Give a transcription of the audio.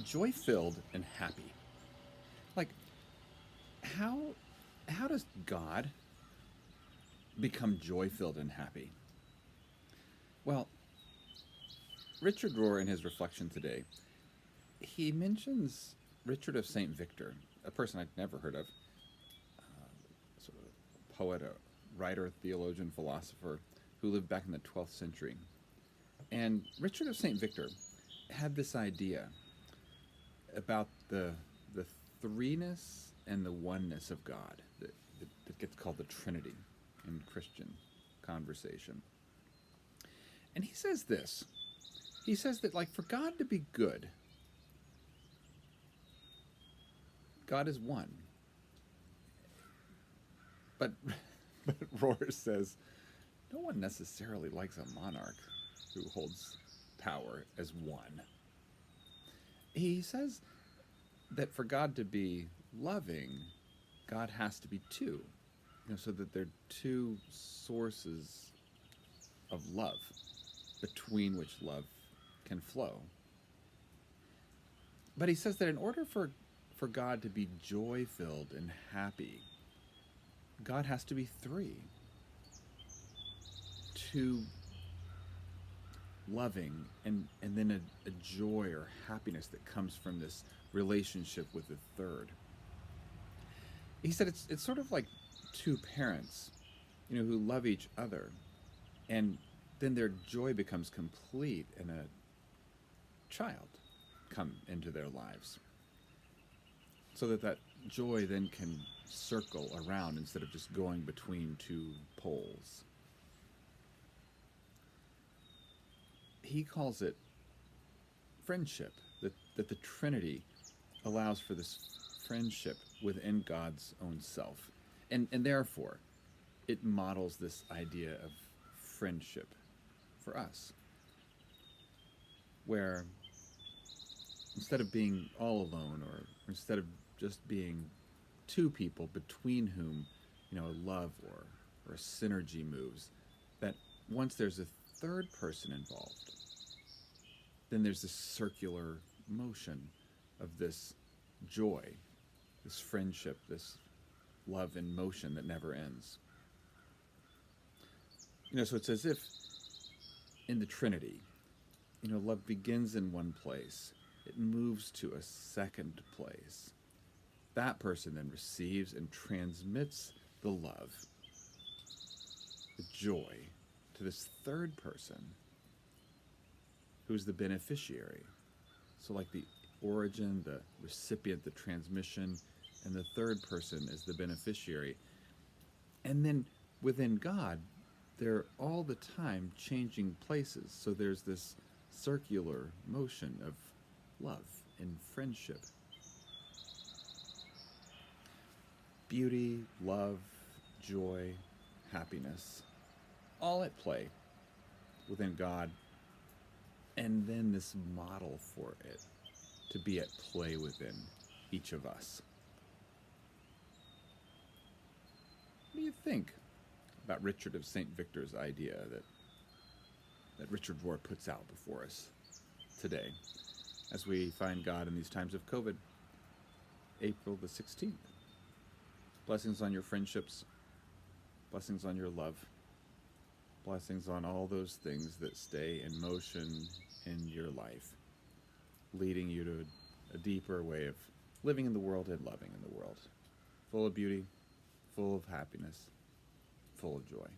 Joy-filled and happy. Like how how does God become joy-filled and happy? Well, Richard Rohr in his reflection today, he mentions Richard of St. Victor, a person I'd never heard of, sort of poet, a writer, theologian, philosopher who lived back in the 12th century. And Richard of St. Victor had this idea about the threeness and the oneness of God that gets called the Trinity in Christian conversation. And he says this. He says that like for God to be good, God is one. But but Rohr says no one necessarily likes a monarch who holds power as one. He says that for God to be loving, God has to be two, so that there are two sources of love between which love can flow. But he says that in order for God to be joy filled and happy, God has to be three. Two loving and then a joy or happiness that comes from this relationship with the third. He said it's sort of like two parents, who love each other, and then their joy becomes complete and a child come into their lives. So that joy then can circle around instead of just going between two poles. He calls it friendship, that the Trinity allows for this friendship within God's own self. And therefore, it models this idea of friendship for us, where instead of being all alone, or instead of just being two people between whom, a love or a synergy moves, that once there's a third person involved, then there's this circular motion of this joy, this friendship, this love in motion that never ends. So it's as if in the Trinity, love begins in one place, it moves to a second place. That person then receives and transmits the love, the joy, to this third person who's the beneficiary. So like the origin, the recipient, the transmission, and the third person is the beneficiary. And then within God, they're all the time changing places. So there's this circular motion of love and friendship. Beauty, love, joy, happiness, all at play within God, and then this model for it to be at play within each of us. What do you think about Richard of St. Victor's idea that Richard Rohr puts out before us today as we find God in these times of COVID? April the 16th. Blessings on your friendships, blessings on your love, blessings on all those things that stay in motion in your life, leading you to a deeper way of living in the world and loving in the world, full of beauty, full of happiness, full of joy.